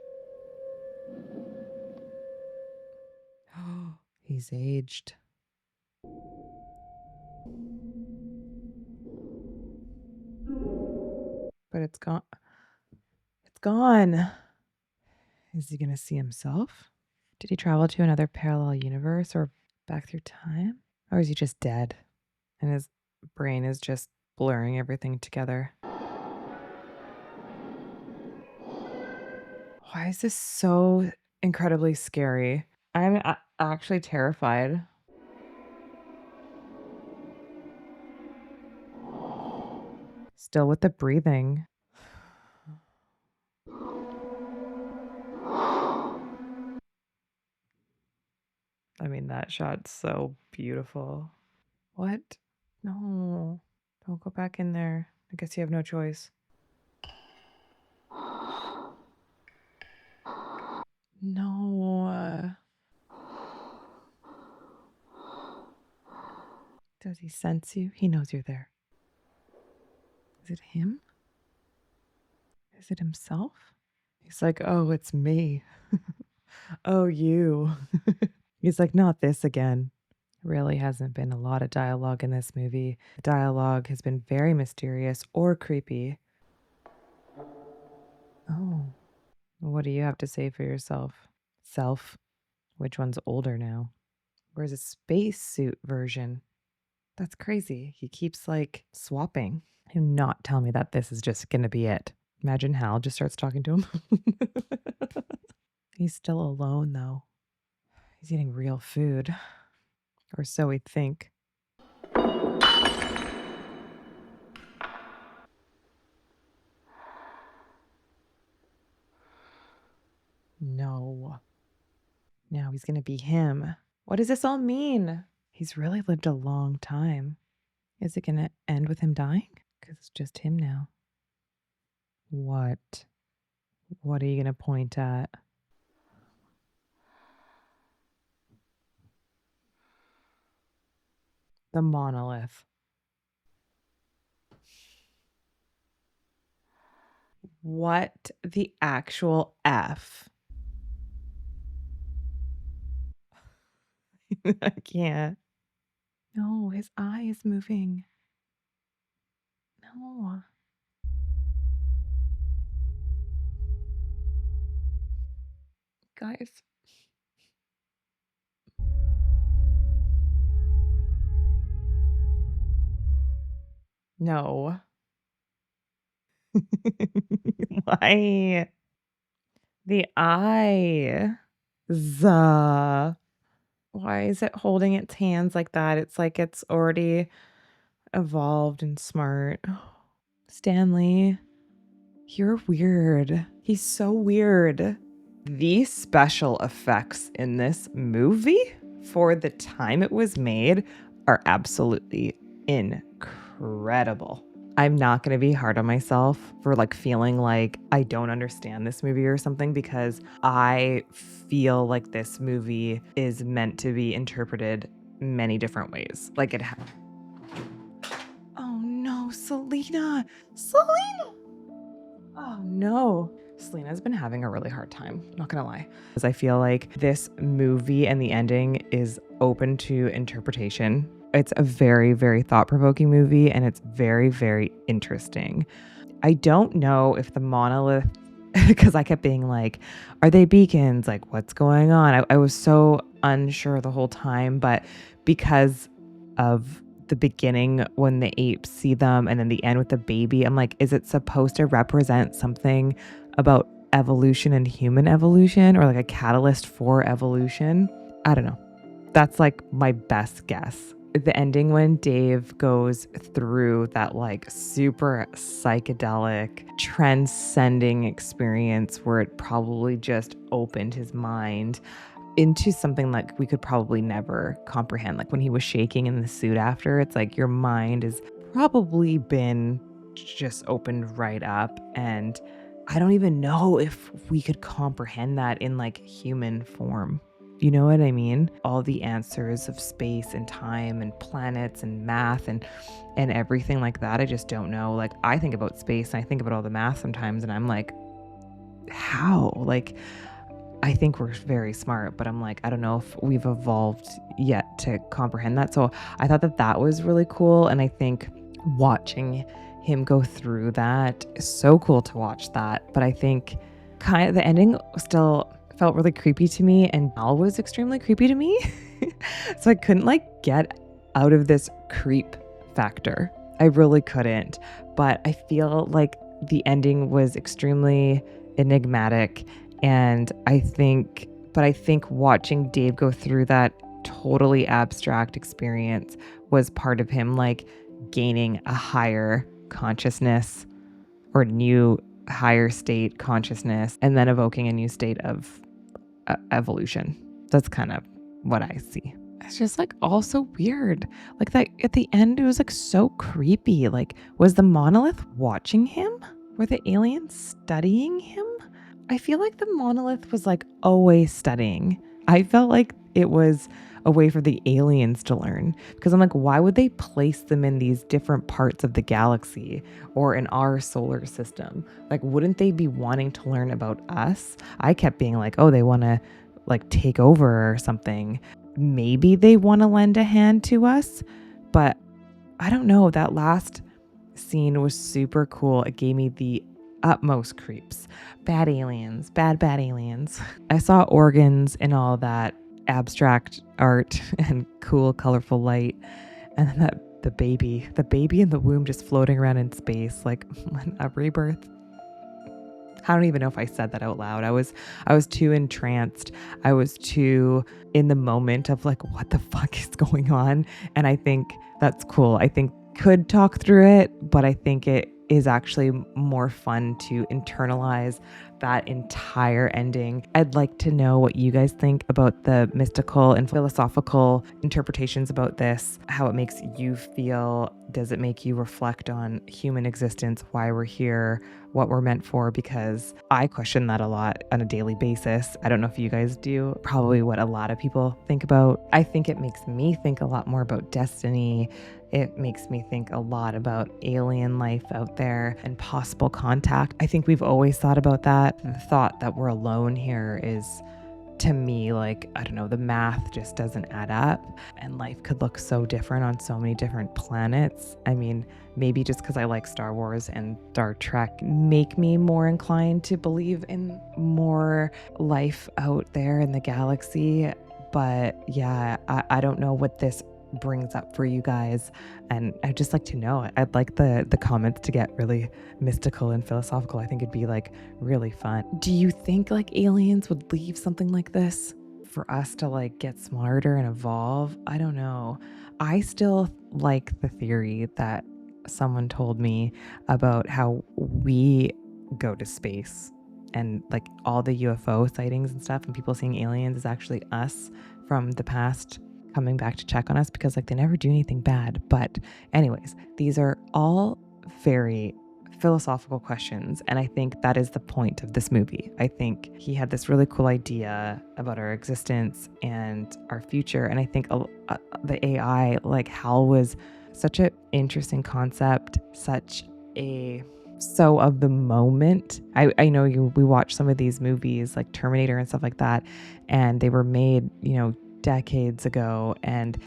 He's aged. But it's gone. It's gone. Is he going to see himself? Did he travel to another parallel universe or back through time? Or is he just dead? And his brain is just blurring everything together. Why is this so incredibly scary? I'm actually terrified. Still with the breathing. I mean, that shot's so beautiful. What? No. Don't go back in there. I guess you have no choice. No. Does he sense you? He knows you're there. Is it him? Is it himself? He's like, oh, it's me. Oh, you. He's like, not this again. Really hasn't been a lot of dialogue in this movie. The dialogue has been very mysterious or creepy. Oh. What do you have to say for yourself? Self? Which one's older now? Where's a spacesuit version? That's crazy. He keeps like swapping. Do not tell me that this is just going to be it. Imagine Hal just starts talking to him. He's still alone though. He's eating real food. Or so we think. No. Now he's going to be him. What does this all mean? He's really lived a long time. Is it going to end with him dying? Because it's just him now. What? What are you going to point at? The monolith. What the actual F? I can't. No, his eye is moving. No. Guys. No. Why? The eye. Why is it holding its hands like that? It's like it's already evolved and smart. Stanley, you're weird. He's so weird. The special effects in this movie for the time it was made are absolutely incredible. I'm not going to be hard on myself for like feeling like I don't understand this movie or something, because I feel like this movie is meant to be interpreted many different ways. Like it Oh no, Selena! Selena! Oh no. Selena's been having a really hard time, not gonna lie. Because I feel like this movie and the ending is open to interpretation. It's a very, very thought-provoking movie, and it's very, very interesting. I don't know if the monolith, because I kept being like, are they beacons? Like, what's going on? I was so unsure the whole time, but because of the beginning when the apes see them and then the end with the baby, I'm like, is it supposed to represent something about evolution and human evolution, or like a catalyst for evolution? I don't know. That's like my best guess. The ending when Dave goes through that like super psychedelic transcending experience where it probably just opened his mind into something like we could probably never comprehend. Like when he was shaking in the suit after, it's like your mind has probably been just opened right up. And I don't even know if we could comprehend that in like human form. You know what I mean? All the answers of space and time and planets and math and everything like that. I just don't know. Like I think about space and I think about all the math sometimes and I'm like, how? Like I think we're very smart, but I'm like, I don't know if we've evolved yet to comprehend that. So I thought that that was really cool. And I think watching him go through that is so cool to watch that. But I think kind of the ending still felt really creepy to me, and Al was extremely creepy to me. So I couldn't like get out of this creep factor. I really couldn't. But I feel like the ending was extremely enigmatic. And I think watching Dave go through that totally abstract experience was part of him like gaining a higher consciousness or new higher state consciousness and then evoking a new state of evolution. That's kind of what I see. It's just like all so weird. Like that at the end, it was like so creepy. Like, was the monolith watching him? Were the aliens studying him? I feel like the monolith was like always studying. I felt like it was a way for the aliens to learn, because I'm like, why would they place them in these different parts of the galaxy or in our solar system? Like, wouldn't they be wanting to learn about us? I kept being like, oh, they want to like take over or something. Maybe they want to lend a hand to us, but I don't know. That last scene was super cool. It gave me the utmost creeps. Bad aliens, bad aliens. I saw organs and all that abstract art and cool, colorful light. And then the baby in the womb just floating around in space, like a rebirth. I don't even know if I said that out loud. I was too entranced. I was too in the moment of like, what the fuck is going on? And I think that's cool. I think could talk through it, but I think it is actually more fun to internalize that entire ending. I'd like to know what you guys think about the mystical and philosophical interpretations about this, how it makes you feel. Does it make you reflect on human existence, why we're here, what we're meant for? Because I question that a lot on a daily basis. I don't know if you guys do. Probably what a lot of people think about. I think it makes me think a lot more about destiny. It makes me think a lot about alien life out there and possible contact. I think we've always thought about that. The thought that we're alone here is to me, like, I don't know, the math just doesn't add up, and life could look so different on so many different planets. I mean, maybe just because I like Star Wars and Star Trek make me more inclined to believe in more life out there in the galaxy. But yeah, I don't know what this brings up for you guys, and I'd just like to know. I'd like the comments to get really mystical and philosophical. I think it'd be like really fun. Do you think like aliens would leave something like this for us to like get smarter and evolve? I don't know. I still like the theory that someone told me about how we go to space, and like all the UFO sightings and stuff and people seeing aliens is actually us from the past coming back to check on us, because like they never do anything bad. But anyways, these are all very philosophical questions, and I think that is the point of this movie. I think he had this really cool idea about our existence and our future, and I think the AI, like Hal, was such an interesting concept, such a so of the moment. I know we watch some of these movies like Terminator and stuff like that, and they were made, decades ago, and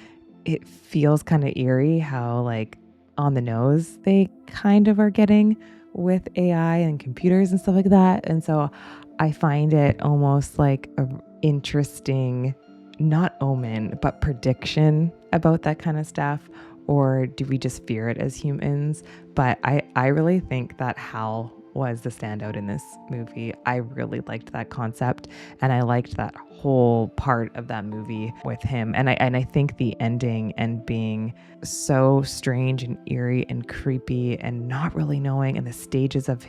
it feels kind of eerie how like on the nose they kind of are getting with AI and computers and stuff like that. And so I find it almost like a interesting, not omen, but prediction about that kind of stuff. Or do we just fear it as humans? But I really think that Hal was the standout in this movie. I really liked that concept, and I liked that whole part of that movie with him. And I think the ending and being so strange and eerie and creepy and not really knowing, and the stages of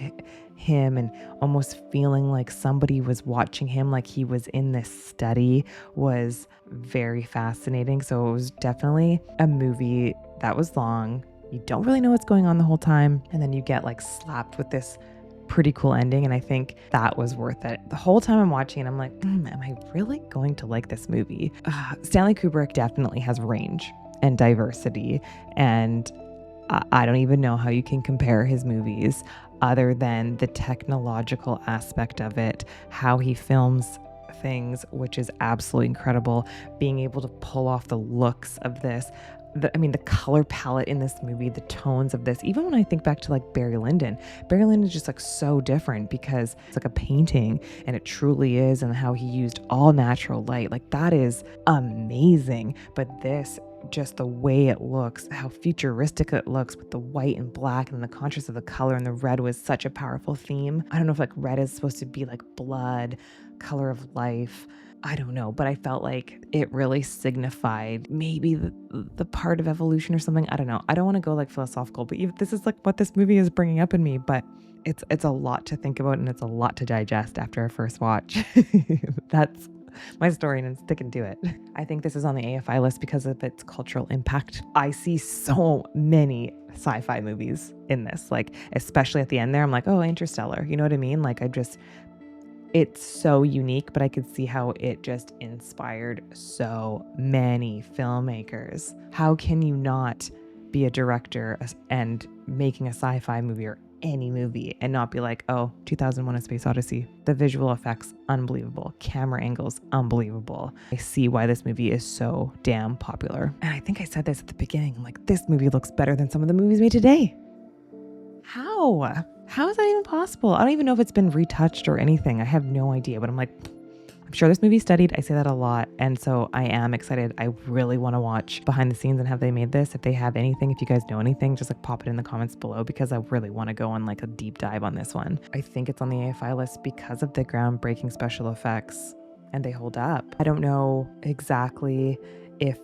him and almost feeling like somebody was watching him, like he was in this study, was very fascinating. So it was definitely a movie that was long. You don't really know what's going on the whole time, and then you get like slapped with this pretty cool ending, and I think that was worth it. The whole time I'm watching it, I'm like, am I really going to like this movie? Stanley Kubrick definitely has range and diversity, and I don't even know how you can compare his movies other than the technological aspect of it, how he films things, which is absolutely incredible, being able to pull off the looks of this. The color palette in this movie, the tones of this, even when I think back to like Barry Lyndon is just like so different because it's like a painting, and it truly is, and how he used all natural light, like that is amazing. But this, just the way it looks, how futuristic it looks with the white and black and the contrast of the color, and the red was such a powerful theme. I don't know if like red is supposed to be like blood, color of life, I don't know, but I felt like it really signified maybe the part of evolution or something. I don't know. I don't want to go like philosophical, but this is like what this movie is bringing up in me. But it's a lot to think about, and it's a lot to digest after a first watch. That's my story, and I'm sticking to it. I think this is on the AFI list because of its cultural impact. I see so many sci-fi movies in this, like especially at the end there. I'm like, oh, Interstellar. You know what I mean? Like it's so unique, but I could see how it just inspired so many filmmakers. How can you not be a director and making a sci-fi movie or any movie and not be like, oh, 2001: A Space Odyssey, the visual effects, unbelievable. Camera angles, unbelievable. I see why this movie is so damn popular. And I think I said this at the beginning. I'm like, this movie looks better than some of the movies made today. How? How is that even possible? I don't even know if it's been retouched or anything. I have no idea, but I'm like, I'm sure this movie's studied. I say that a lot. And so I am excited. I really want to watch behind the scenes and have they made this. If they have anything, if you guys know anything, just like pop it in the comments below, because I really want to go on like a deep dive on this one. I think it's on the AFI list because of the groundbreaking special effects, and they hold up. I don't know exactly if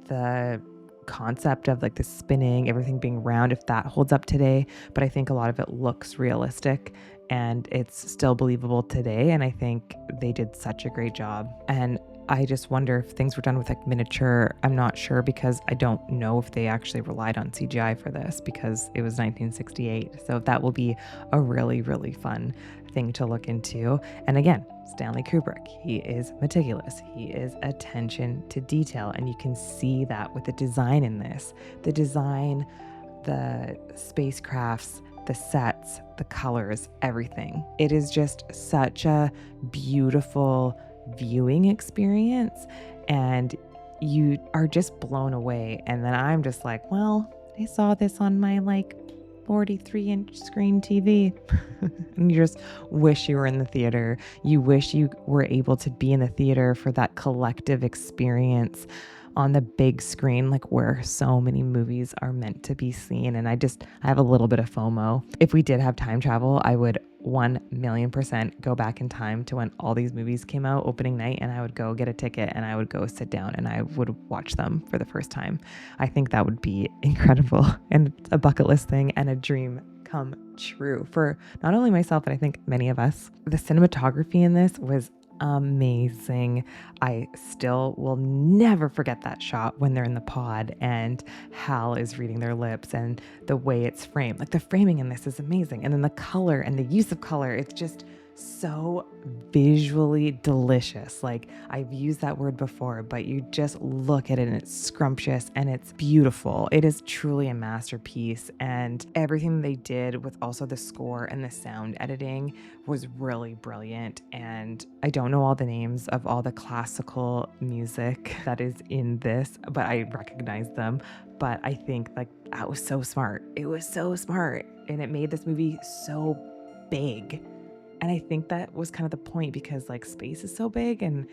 the concept of like the spinning, everything being round, if that holds up today, but I think a lot of it looks realistic and it's still believable today, and I think they did such a great job. And I just wonder if things were done with like miniature. I'm not sure, because I don't know if they actually relied on CGI for this, because it was 1968. So that will be a really, really fun thing to look into. And again, Stanley Kubrick, he is meticulous. He is attention to detail, and you can see that with the design in this. The design, the spacecrafts, the sets, the colors, everything. It is just such a beautiful viewing experience, and you are just blown away. And then I'm just like, well, I saw this on my 43-inch screen TV. And you just wish you were in the theater. You wish you were able to be in the theater for that collective experience on the big screen, where so many movies are meant to be seen. And I have a little bit of FOMO. If we did have time travel, I would 1,000,000% go back in time to when all these movies came out opening night, and I would go get a ticket and I would go sit down and I would watch them for the first time. I think that would be incredible and a bucket list thing and a dream come true for not only myself, but I think many of us. The cinematography in this was amazing. I still will never forget that shot when they're in the pod and Hal is reading their lips, and the way it's framed. The framing in this is amazing. And then the color and the use of color, it's just so visually delicious. I've used that word before, but you just look at it and it's scrumptious and it's beautiful. It is truly a masterpiece, and everything they did with also the score and the sound editing was really brilliant. And I don't know all the names of all the classical music that is in this, but I recognize them. But I think that was so smart. It was so smart, and it made this movie so big. And I think that was kind of the point, because space is so big, and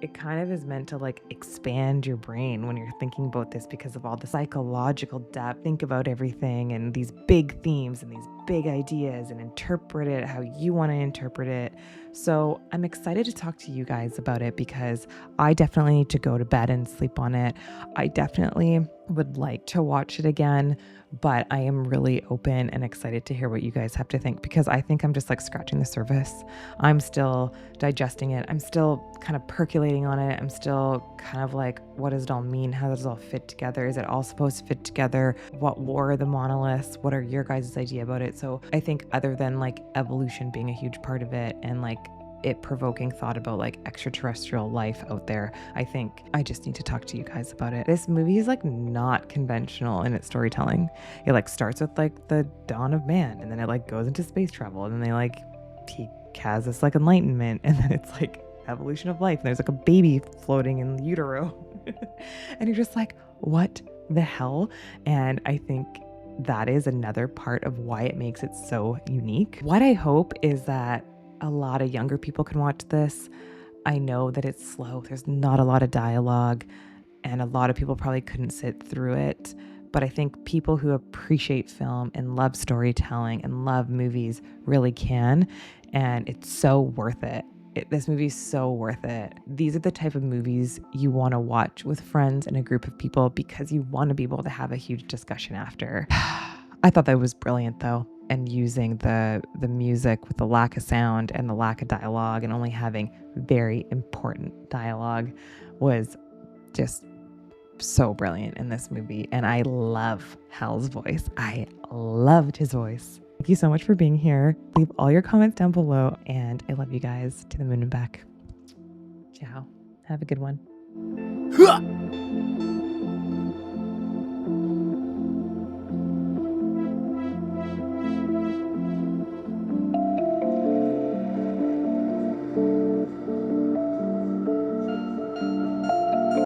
it kind of is meant to expand your brain when you're thinking about this, because of all the psychological depth. Think about everything and these big themes and these big ideas, and interpret it how you want to interpret it. So I'm excited to talk to you guys about it, because I definitely need to go to bed and sleep on it. I definitely would like to watch it again, but I am really open and excited to hear what you guys have to think, because I think I'm just scratching the surface. I'm still digesting it. I'm still kind of percolating on it. I'm still kind of what does it all mean? How does it all fit together? Is it all supposed to fit together? What were the monoliths? What are your guys' idea about it? So I think, other than evolution being a huge part of it, and it provoking thought about extraterrestrial life out there, I think I just need to talk to you guys about it. This movie is not conventional in its storytelling. It starts with the dawn of man, and then it goes into space travel, and then he has this enlightenment, and then it's evolution of life, and there's a baby floating in utero. And you're just what the hell? And I think that is another part of why it makes it so unique. What I hope is that a lot of younger people can watch this. I know that it's slow. There's not a lot of dialogue, and a lot of people probably couldn't sit through it. But I think people who appreciate film and love storytelling and love movies really can. And it's so worth it. This movie's so worth it. These are the type of movies you want to watch with friends and a group of people, because you want to be able to have a huge discussion after. I thought that was brilliant, though. And using the music with the lack of sound and the lack of dialogue, and only having very important dialogue, was just so brilliant in this movie. And I love Hal's voice. I loved his voice. Thank you so much for being here. Leave all your comments down below, and I love you guys to the moon and back. Ciao. Have a good one.